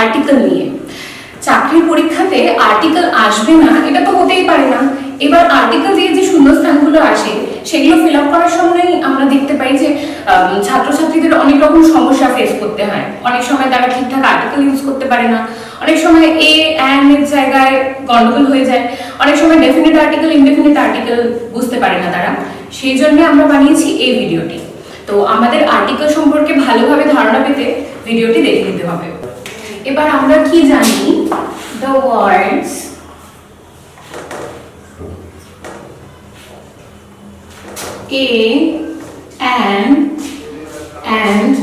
Article নিয়ে। চাকরির পরীক্ষাতে আর্টিকেল আসবে না এটা তো হতেই পারে না। এবার আর্টিকেল দিয়ে যে শূন্যস্থানগুলো আসে সেগুলো ফিল আপ করার সময়ই আমরা দেখতে পাই যে ছাত্রছাত্রীদের অনেক রকম সমস্যা ফেস করতে হয়। অনেক সময় তারা ঠিকঠাক আর্টিকেল ইউজ করতে পারে না, অনেক সময় এ অ্যান্ড এর জায়গায় গন্ডগোল হয়ে যায়, অনেক সময় ডেফিনিট আর্টিকেল ইনডেফিনিট আর্টিকেল বুঝতে পারে না তারা। সেই জন্য আমরা বানিয়েছি এই ভিডিওটি। তো আমাদের আর্টিকেল সম্পর্কে ভালোভাবে ধারণা পেতে ভিডিওটি দেখে নিতে হবে। এবার আমরা কি জানি, the words a and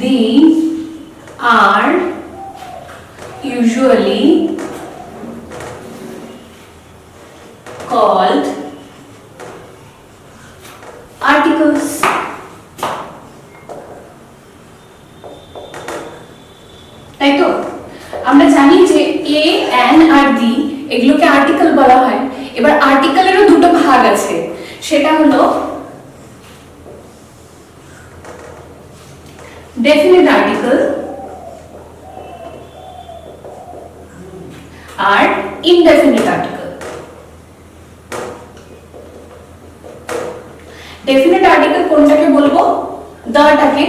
the are usually called articles. তাই তো আমরা জানি যে এ অ্যান আর দি এগুলোকে আর্টিকেল বলা হয়। এবার আর্টিকেলেরও দুটো ভাগ আছে, সেটা হলো ডেফিনিট আর্টিকেল আর ইনডেফিনিট আর্টিকেল। ডেফিনিট আর্টিকেল কোনটাকে বলবো? দাটাকে।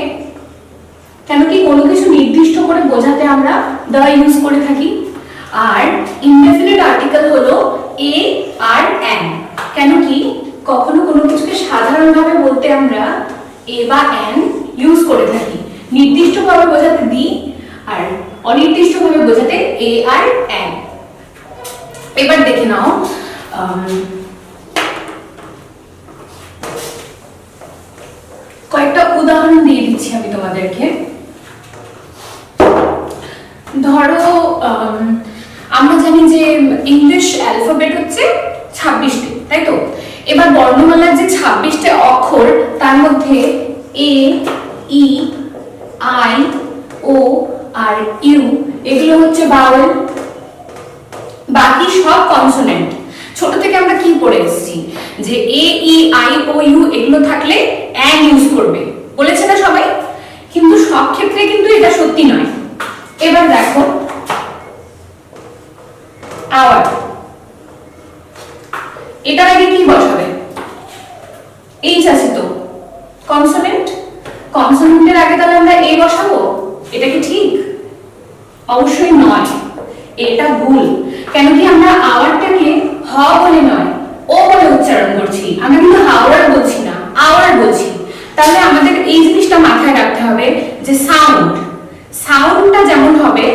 কেন কি কোনো কিছু নির্দিষ্ট করে বোঝাতে আমরা দা ইউজ করে থাকি। আর ইনডেফিনিট আর্টিকেল হলো এ আর অ্যান। কেন কি কখনো কোনো কিছুকে সাধারণভাবে বলতে আমরা এ বা অ্যান ইউজ করে থাকি, নির্দিষ্টভাবে বোঝাতে দি আর অনির্দিষ্টভাবে বোঝাতে এ আর অ্যান। এবার দেখে নাও, কয়েকটা উদাহরণ দিয়ে দিচ্ছি আমি তোমাদেরকে। ধরো আমরা জানি যে ইংলিশ অ্যালফাবেট হচ্ছে 26টি, তাই তো? এবার বর্ণমালার যে 26টি অক্ষর তার মধ্যে এ, ই, আই, ও আর ইউ এগুলো হচ্ছে ভাওয়েল, বাকি সব কনসোনেন্ট। ছোট থেকে আমরা কি পড়ে এসেছি যে এ, ই, আই, ও, ইউ এগুলো থাকলে অ্যান ইউজ করবে, বলেছে না সবাই? কিন্তু সব ক্ষেত্রে কিন্তু এটা সত্যি নয়। এবার দেখো আওয়ার, এটার আগে কি বসাবে? এইচ আছে তো, কনসোনেন্ট। কনসোনেন্টের আগে তাহলে আমরা এ বসাবো? এটা কি ঠিক? অবশ্যই নয়, এটা ভুল। কেন কি আমরা আওয়ারটাকে হ বলে নয় ও বলে উচ্চারণ করছি, আমরা কিন্তু হাওয়ার বলছি না, আওয়ার বলছি। তাহলে আমাদের এই জিনিসটা মাথায় রাখতে হবে যে সাউন্ডটা যেমন হবে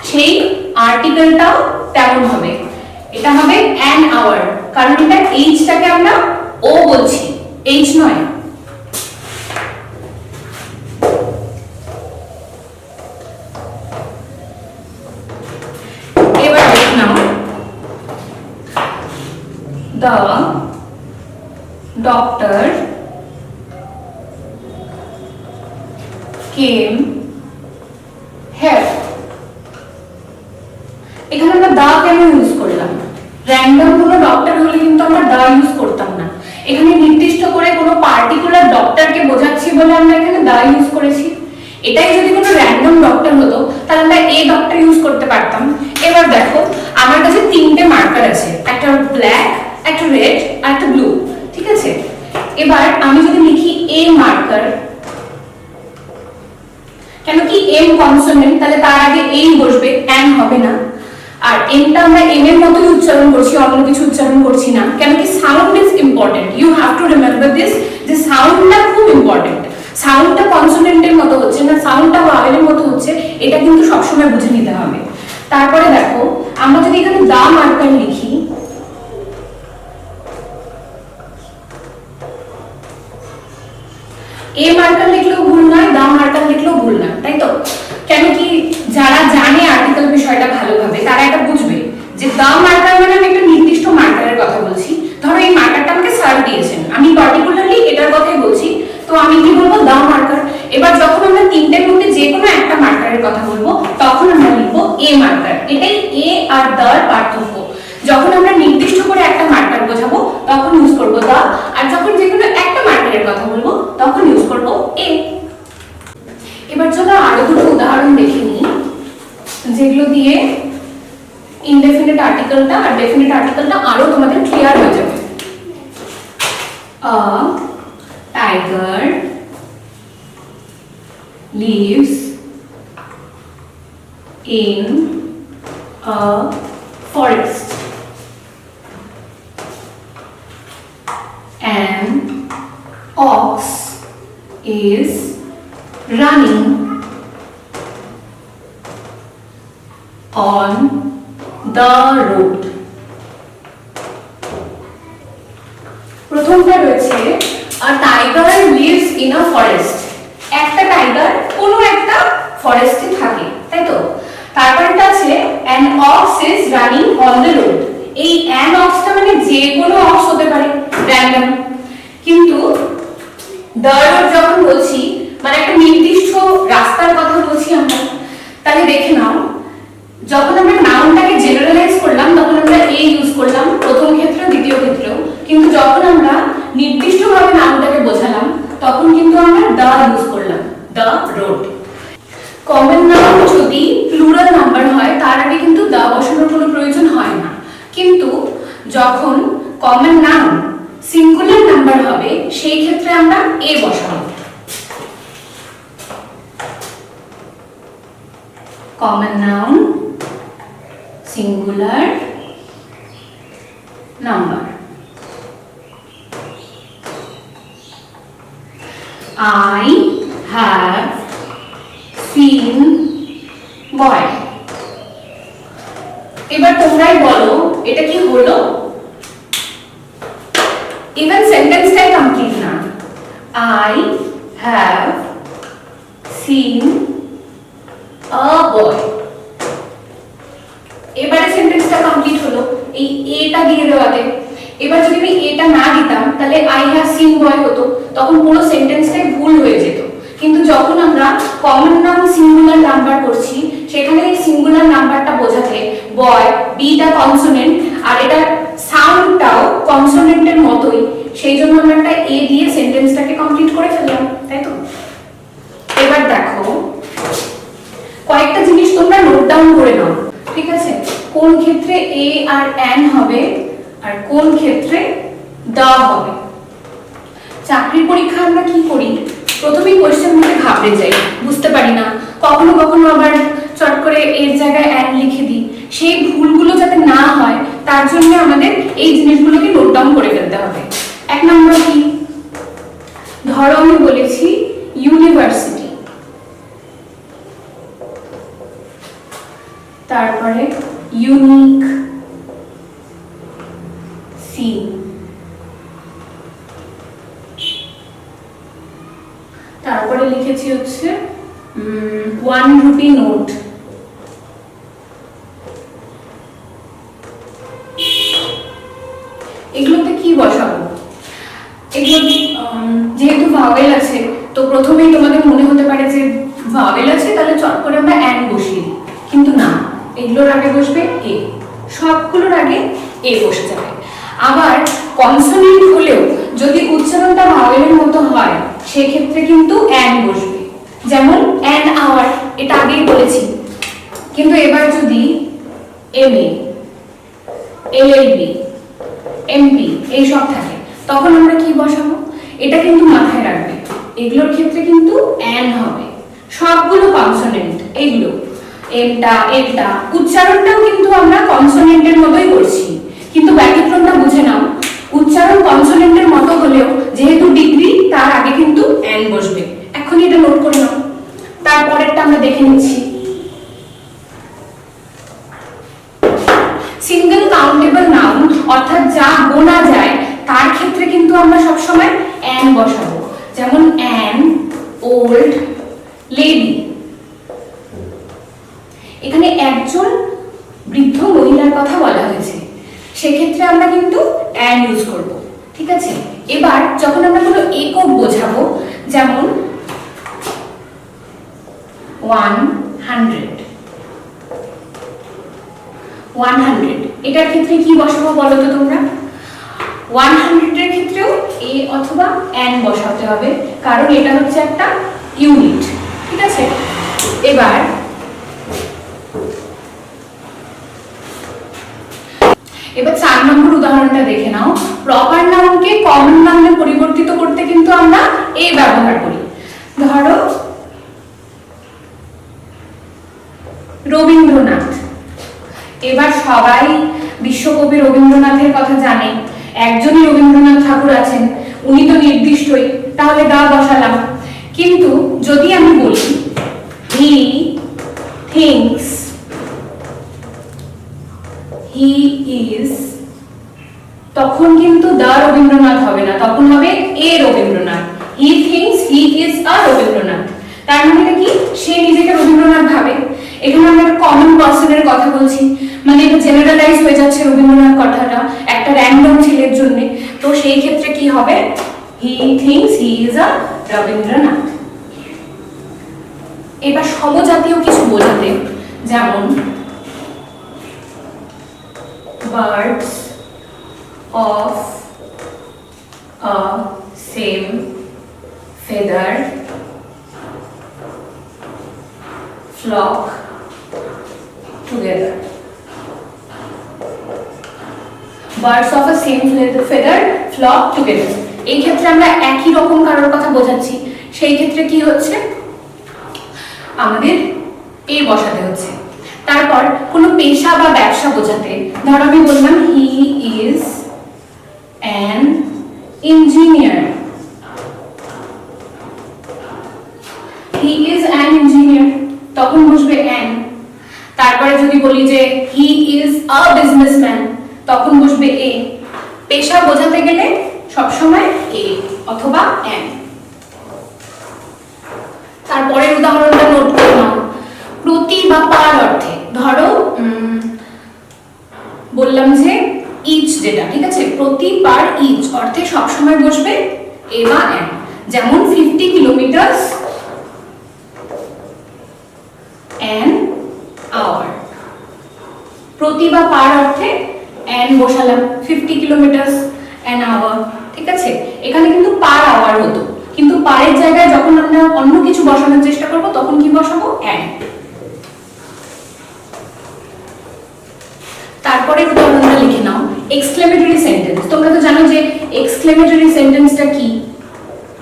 সেই আর্টিকেলটাও তেমন হবে। এটা হবে অ্যান আওয়ার, কারণ এটা এইচটাকে আমরা ও বলছি, এইচ নয়। এবার দেখে নাও, the doctor came here। এখানে আমরা দা কেন ইউজ করলাম? র্যান্ডম কোনো ডক্টর হলে কিন্তু আমরা দা ইউজ করতাম না। এখানে নির্দিষ্ট করে কোনো পার্টিকুলার ডক্টরকে বোঝাচ্ছি বলে আমরা এখানে দা ইউজ করেছি। এটাই যদি কোনো র্যান্ডম ডক্টর হতো তাহলে আমরা এ ডক্টর ইউজ করতে পারতাম। এবার দেখো আমার কাছে তিনটে মার্কার আছে, একটা ব্ল্যাক, একটা রেড আর একটা ব্লু, ঠিক আছে? এবার আমি যদি লিখি এ মার্কার, কেন কি এম কনসোনেন্ট, তাহলে তার আগে এই বসবে, অ্যান হবে না। আর এমটা আমরা এম এর মতোই উচ্চারণ করছি, অন্য কিছু উচ্চারণ করছি না। কেন কি sound is important, you have to remember this, যে সাউন্ডটা খুব ইম্পর্টেন্ট। সাউন্ডটা কনসোনেন্টের মতো হচ্ছে না, সাউন্ডটা ভাওয়েলের মতো হচ্ছে, এটা কিন্তু সবসময় বুঝে নিতে হবে। তারপরে দেখো আমরা যদি এখানে দা মার্কার লিখি, এ মার্কার লিখলেও ভুল নয়, দা মার্কার লিখলেও ভুল না, তাই তো? কেন কি যারা জানে আর্টিকেল বিষয়টা ভালোভাবে তারা এটা বুঝবে যে দা মার্কার মানে আমি একটা নির্দিষ্ট মার্কারের কথা বলছি। ধরো এই মার্কারটা আমাকে স্যার দিয়েছেন, আমি পার্টিকুলারলি এটার কথাই বলছি, তো আমি কি বলবো? দা মার্কার। এবার যখন আমরা তিনটের মধ্যে যে কোনো একটা মার্কারের কথা বলবো তখন আমরা লিখবো এ মার্কার। এটাই এ আর দার পার্থক্য। যখন আমরা নির্দিষ্ট করে একটা মার্কার বোঝাবো তখন ইউজ করব দা, আর যখন যে কোনো একটা মার্কারের কথা বলবো তখন ইউজ করব এ। এবার চলো আরো দুটো উদাহরণ দেখে নিই। যেগুলো দিয়ে ইনডেফিনিট আর্টিকেলটা আর ডেফিনিট আর্টিকেলটা আরো তোমাদের ক্লিয়ার হয়ে যাবে। A tiger lives in a forest. An ox is running on the road. প্রথমটা রয়েছে a tiger lives in a forest. একটা টাইগার কোনো একটা ফরেস্টে থাকে, তাই তো? তারপরটা আছে an ox is running on the road. এই an oxটা মানে যে কোনো ox হতে পারে, random। কিন্তু the road যখন বলছি মানে একটা নির্দিষ্ট রাস্তার কথা বলছি আমরা, তাহলে দেখে নাও যখন আমরা নাউনটাকে জেনারেলাইজ করলাম তখন আমরা এ ইউজ করলাম প্রথম ক্ষেত্রে দ্বিতীয় ক্ষেত্রেও, কিন্তু যখন আমরা নির্দিষ্টভাবে নাউনটাকে বোঝালাম তখন কিন্তু আমরা দা ইউজ করলাম, দা রোড। কমন নাউন যদি প্লুরাল নাম্বার হয় তার আগে কিন্তু দা বসানোর কোনো প্রয়োজন হয় না, কিন্তু যখন কমন নাউন সিঙ্গুলার নাম্বার হবে সেই ক্ষেত্রে আমরা এ বসাবো। Common noun singular number. I have seen boy. এবার তোমরাই বলো এটা কি হলো? ইভেন সেন্টেন্সটাই কমপ্লিট না। I have seen a boy. এবারে সেন্টেন্সটা কমপ্লিট হলো এই এটা দিয়ে দেওয়াতে। এবার যদি আমি এটা না দিতাম তাহলে আই হ্যাভ সিন বয় হতো, তখন পুরো সেন্টেন্সটাই ভুল হয়ে যেত। কিন্তু যখন আমরা কমন নাউন সিঙ্গুলার নাম্বার করছি সেখানে এই সিঙ্গুলার নাম্বারটা বোঝাতে বয় বিটা কনসোনেন্ট আর এটা সাউন্ডটাও কনসোনেন্টের মতোই, সেই জন্য আমরা একটা এ দিয়ে সেন্টেন্সটাকে কমপ্লিট করে ফেললাম, তাই তো? এবার দেখো কয়েকটা জিনিস তোমরা নোট ডাউন করে নাও, ঠিক আছে? কোন ক্ষেত্রে এ আর এন হবে আর কোন ক্ষেত্রে দা হবে। চাকরির পরীক্ষা আমরা কি করি, প্রথমেই কোশ্চেন মধ্যে ঘাবড়ে যাই, বুঝতে পারি না, কখনো কখনো আবার চট করে এর জায়গায় এন লিখে দিই। সেই ভুলগুলো যাতে না হয় তার জন্য আমাদের এই জিনিসগুলোকে নোট ডাউন করে ফেলতে হবে। এক নম্বর কি, ধরো আমি বলেছি ইউনিভার্সিটি, তারপরে ইউনিক সি, তারপরে লিখেছি হচ্ছে 1 রুপি নোট, এগুলোতে কি বসাবো? এগুলো যেহেতু ভাওয়েল আছে তো প্রথমেই তোমাদের মনে হতে পারে যে ভাওয়েল আছে তাহলে চট করে আমরা অ্যান বসিয়ে দিই, কিন্তু না, এগুলোর আগে বসবে এ, সবগুলোর আগে এ বসে যাবে। আবার কনসোনেন্ট হলেও যদি উচ্চারণটা ভাওয়েলের মতো হয় সেক্ষেত্রে কিন্তু অ্যান বসবে, যেমন অ্যান আওয়ার, এটা আগেই বলেছি। কিন্তু এবার যদি এমএ, এলএলবি, এমপি এই সব থাকে তখন আমরা কি বসাবো? এটা কিন্তু মাথায় রাখবে, এগুলোর ক্ষেত্রে কিন্তু অ্যান হবে, সবগুলো কনসোনেন্ট। এগুলো এমটা এলটা উচ্চারণটাও কিন্তু আমরা কনসোনেন্টের মতোই করছি, কিন্তু ব্যতিক্রমটা বুঝে নাও, উচ্চারণ কনসোনেন্টের মতো হলেও যেহেতু ডিগ্রি তার আগে কিন্তু অ্যান বসবে। এখনই এটা নোট করে নাও, তারপরেরটা আমরা দেখে নিচ্ছি। সিঙ্গেল কাউন্টেবল নাউন অর্থাৎ যা গোনা যায় তার ক্ষেত্রে কিন্তু আমরা সবসময় অ্যান বসাবো, যেমন অ্যান ওল্ড লেডি। এখানে একজন বৃদ্ধ মহিলার কথা বলা হয়েছে, সেক্ষেত্রে আমরা কিন্তু অ্যান ইউজ করব, ঠিক আছে? এবার যখন আমরা কোনো একক বোঝাবো, যেমন 100, এটার ক্ষেত্রে কি বসাবো বলো তো তোমরা? 100 এর ক্ষেত্রেও এ অথবা অ্যান বসাতে হবে, কারণ এটা হচ্ছে একটা ইউনিট, ঠিক আছে? এবার এবার 4 নম্বর উদাহরণটা দেখে নাও। প্রপার নাউনকে কমন নাউনে পরিবর্তিত করতে কিন্তু আমরা এ ব্যবহার করি। ধরো রবীন্দ্রনাথ। এবার সবাই বিশ্বকবি রবীন্দ্রনাথের কথা জানে, একজনই রবীন্দ্রনাথ ঠাকুর আছেন, উনি তো নির্দিষ্টই, তাহলে দা বসালাম। কিন্তু যদি আমি বলি হি থিংস হি ইজ, তখন কিন্তু দা রবীন্দ্রনাথ হবে না, তখন হবে এ Rabindranath. He thinks he is a Rabindranath. তার মানে কি, সে নিজেকে রবীন্দ্রনাথ ভাবে। এখানে আমরা একটা কমন পারসনের কথা বলছি, মানে এটা জেনারেলাইজ হয়ে যাচ্ছে রবীন্দ্রনাথ কথাটা একটা র্যান্ডম ছেলের জন্য। তো সেই ক্ষেত্রে কি হবে, হি thinks he is a Rabindranath. এবার সমজাতীয় কিছু বোঝাতে, যেমন birds of a same feather flock together. Birds of a same feather flock together. এই ক্ষেত্রে আমরা একই রকম কারোর কথা বোঝাচ্ছি, সেই ক্ষেত্রে কি হচ্ছে, আমাদের এ বসাতে হচ্ছে। তারপর কোনো পেশা বা ব্যবসা বোঝাতে, ধর আমি বললাম he is an engineer. He is an engineer, তখন বসবে অ্যান। তারপরে যদি বলি যে হি ইজ আ বিজনেসম্যান, তখন বসবে এ। পেশা বোঝাতে গেলে সবসময় এ অথবা অ্যান। তারপরের উদাহরণটা নোট করে নাও। প্রতি বা পার অর্থে, ধরো বললাম যে ইচ, যেটা ঠিক আছে, প্রতি পার ইচ অর্থে সবসময় বসবে এ বা অ্যান। যেমন 50 কিলোমিটার অ্যান আওয়ার, প্রতি বা পার অর্থে অ্যান বসালাম, 50 কিলোমিটার অ্যান আওয়ার। ঠিক আছে, এখানে কিন্তু পার আওয়ার হতো, কিন্তু পারের জায়গায় যখন আমরা অন্য কিছু বসানোর চেষ্টা করব তখন কি বসাবো, অ্যান। তারপরে উদাহরণটা লিখে নাও। এক্সক্লেমেটরি সেন্টেন্স, তোমরা তো জানো যে এক্সক্লেমেটরি সেন্টেন্সটা কি,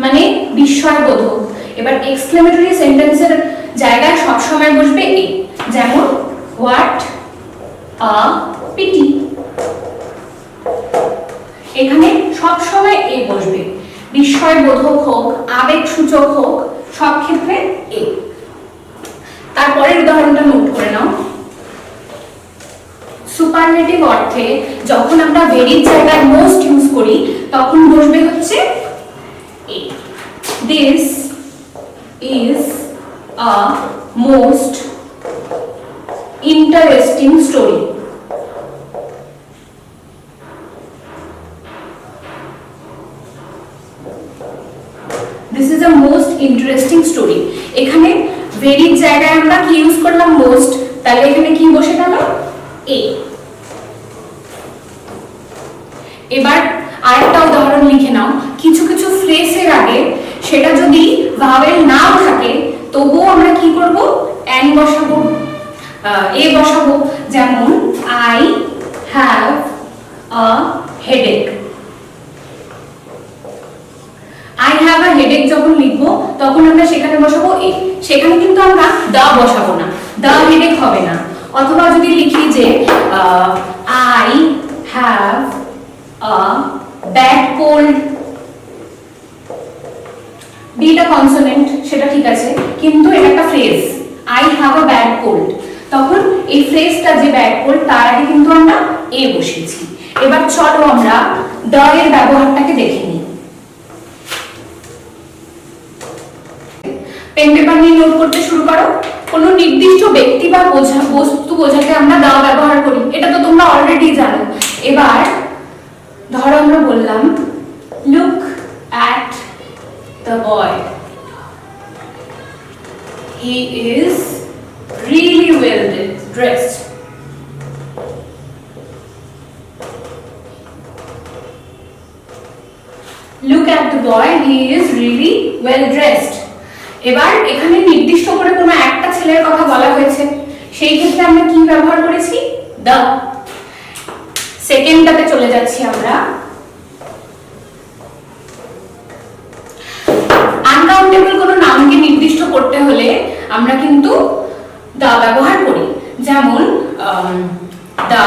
মানে বিস্ময়বোধক। এবার এক্সক্লেমেটরি সেন্টেন্সের জায়গায় সব সময় বসবে এ, যেমন হোয়াট আ পিটি। এখানে সব সময় এ বসবে, বিস্ময়বোধক হোক, আবেগসূচক হোক, সব ক্ষেত্রে এ। তারপরের উদাহরণটা নোট করে নাও। সুপারলেটিভ অর্থে যখন আমরা ভেরির জায়গায় মোস্ট ইউজ করি তখন বসবে হচ্ছে এ। This is a most interesting story. This is a most interesting story. এখানে ভেরির জায়গায় আমরা কি ইউজ করলাম, মোস্ট, তাহলে এখানে কি বসে গেল, এ। এবার আরেকটা উদাহরণ লিখে নাও। কিছু কিছু ফ্রেজের আগে সেটা যদি ভাওয়েল নাও থাকে তবুও আমরা কি করব, অ্যান বসাবো, এ বসাবো। যেমন I have a headache. I have a headache যখন লিখবো তখন আমরা সেখানে বসাবো এ, সেখানে কিন্তু আমরা দা বসাবো না, দা হেডেক হবে না। অথবা যদি লিখি যে I have a bad cold, beta consonant, সেটা ঠিক আছে, কিন্তু এটা একটা phrase, I have a bad cold, তখন এই ফ্রেজটা যে ব্যাড কোল্ড তার আগে কিন্তু আমরা এ বসিয়েছি। এবার চলো আমরা দ্য এর ব্যবহারটাকে দেখে নিই। পেন পেপার নিয়ে নোট করতে শুরু করো। কোনো নির্দিষ্ট ব্যক্তি বা বস্তু বোঝাতে আমরা দা ব্যবহার করি, এটা তো তোমরা অলরেডি জানো। এবার ধরো আমরা বললাম look at the boy, he is really well dressed. Look at the boy, he is really well dressed. এবার এখানে নির্দিষ্ট করে কোনো একটা ছেলের কথা বলা হয়েছে, সেই ক্ষেত্রে আমরা কি ব্যবহার করেছি, the। সেকেন্ডটাতে চলে যাচ্ছি আমরা। আনকাউন্টেবল কোনো নামকে নির্দিষ্ট করতে হলে আমরা কিন্তু দা ব্যবহার করি। যেমন the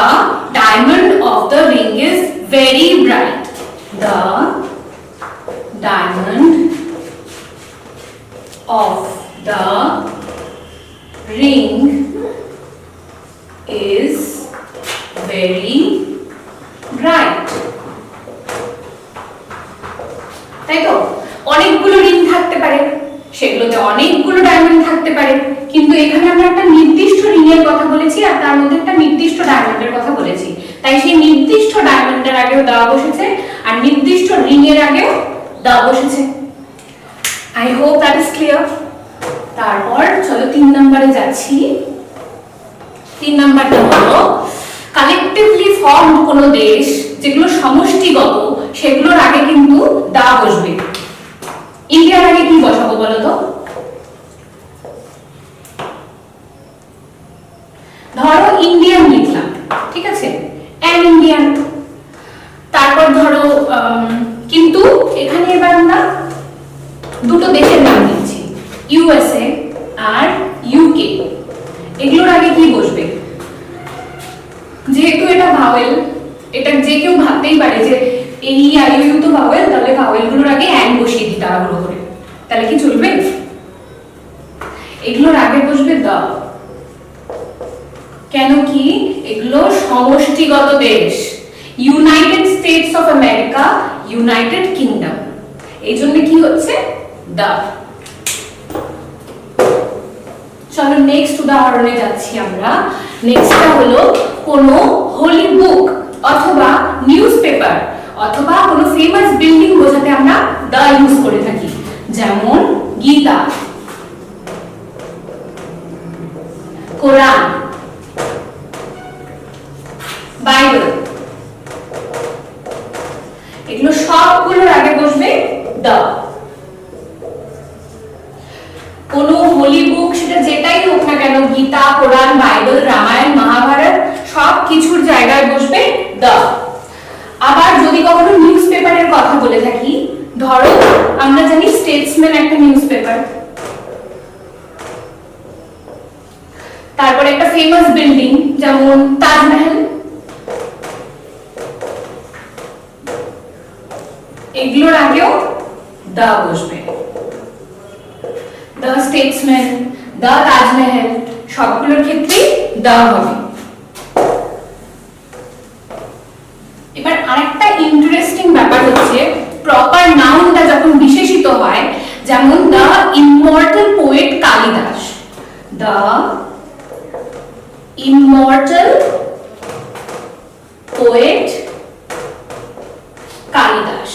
diamond of the ring is very bright. The diamond of the ring is very bright. তাই তো অনেকগুলো রিং থাকতে পারে, সেগুলোতে অনেকগুলো ডায়মন্ড থাকতে পারে, কিন্তু এখানে আমরা একটা নির্দিষ্ট রিং এর কথা বলেছি আর তার মধ্যে একটা নির্দিষ্ট ডায়মন্ডের কথা বলেছি, তাই সেই নির্দিষ্ট ডায়মন্ডের আগেও দা বসেছে আর নির্দিষ্ট রিং এর আগেও দা বসেছে। I hope that is clear. তারপর চলো 3 নম্বরে যাচ্ছি। 3 নম্বরটা হলো কালেকটিভলি ফর্মড কোনো দেশ যেগুলো সমষ্টিগত সেগুলোর আগে কিন্তু দা বসবে। ইন্ডিয়ার আগে কি বসাবো বলো তো? ধরো ইন্ডিয়ান লিখলাম, ঠিক আছে, অ্যান ইন্ডিয়ান। তারপর ধরো কিন্তু এখানে এবার আমরা দুটো দেশের নাম দিচ্ছি, ইউএসএ আর ইউকে। এগুলোর আগে কি বসবে? যেহেতু এটা ভাওয়েল, এটা যে কেউ ভাবতেই পারে যে এই আর ইউ তো ভাওয়েল, তাহলে ভাওয়েলগুলোর আগে অ্যান বসিয়ে দিই তাড়াহুড়ো করে, তাহলে কি চলবে? এগুলোর আগে বসবে দা। কেন কি? এগুলো সমষ্টিগত দেশ, United states of America, United kingdom, এই জন্য কি হচ্ছে দা। চলো নেক্সট উদাহরণে যাচ্ছি আমরা। নেক্সটটা হলো কোনো হোলি বুক অথবা নিউজপেপার অথবা কোনো ফেমাস বিল্ডিং বোঝাতে আমরা দা ইউজ করে থাকি। যেমন গীতা, কোরআন, বাইবেল, এগুলো সবগুলোর আগে বসবে দা। কোনো হোলি বুক, সেটা যেটাই হোক না কেন, গীতা, কোরআন, বাইবেল, রামায়ণ, মহাভারত, সব কিছুর জায়গায় বসবে দা। আবার যদি কখনো নিউজপেপারের কথা বলে থাকি, ধরো আমরা জানি স্টেটসম্যান একটা নিউজপেপার, তারপর একটা ফেমাস বিল্ডিং যেমন তাজমহল, এগুলোর আগেও দা বসবে। দ্য স্টেটসম্যান, দ্য তাজমহল, সবগুলোর ক্ষেত্রেই দা হবে। এবার আরেকটা ইন্টারেস্টিং ব্যাপার হচ্ছে প্রপার নাউনটা যখন বিশেষিত হয়, যেমন the immortal poet Kalidas, the immortal poet Kalidas.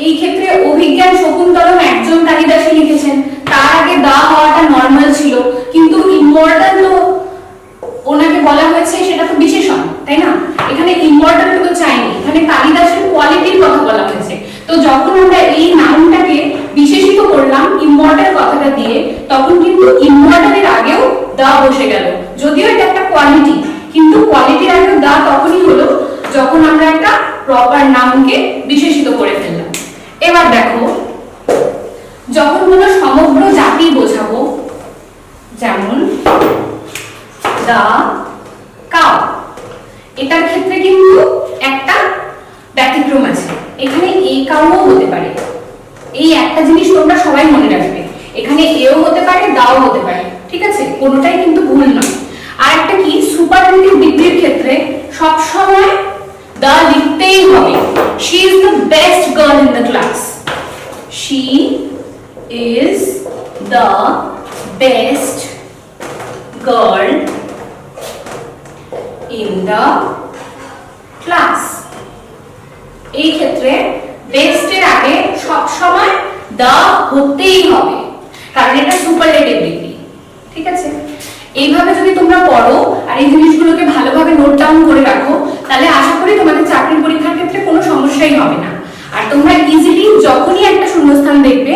এই ক্ষেত্রে অভিজ্ঞান শকুন্তলম একজন কালিদাসই লিখেছেন, তার আগে দা হওয়াটা নরমাল ছিল, কিন্তু ইমমর্টাল তো ওনাকে বলা হয়েছে, সেটা তো বিশেষণ, তাই না? এখানে ইমমর্টাল তো চাইনি, এখানে কালিদাসের কোয়ালিটির কথা বলা হয়েছে। তো যখন আমরা এই নাউনটাকে বিশেষিত করলাম ইমমর্টাল কথাটা দিয়ে, তখন কিন্তু ইমমর্টালের আগেও দা বসে গেল। যদিও এটা একটা কোয়ালিটি, কিন্তু কোয়ালিটির আগেও দা তখনই হলো যখন আমরা একটা প্রপার নাউনকে বিশেষিত করে ফেললাম। এবার দেখো, যখন কোনো সমগ্র জাতি বোঝাবো, যেমন দা কাউ, এটার ক্ষেত্রে কিন্তু একটা ব্যতিক্রম আছে। এখানে এই কাউও হতে পারে, এই একটা জিনিস তোমরা সবাই মনে রাখবে, এখানে এও হতে পারে, দাও হতে পারে, ঠিক আছে? কোনোটাই কিন্তু ভুল নয়। আর একটা কি, সুপারলেটিভ ডিগ্রির ক্ষেত্রে সব সময় দা লিখতেই হবে। she is the best girl in the class, she is the best girl in the class। এই ক্ষেত্রে বেস্ট এর আগে সব সময় দা হতেই হবে, কারণ এটা সুপারলেটিভ ডিগ্রি, ঠিক আছে? এইভাবে যদি তোমরা পড়ো আর এই জিনিসগুলোকে ভালোভাবে নোট ডাউন করে রাখো, তাহলে আশা করি তোমাদের চাকরির পরীক্ষার ক্ষেত্রে কোনো সমস্যাই হবে না। আর তোমরা ইজিলি যখনই একটা শূন্যস্থান দেখবে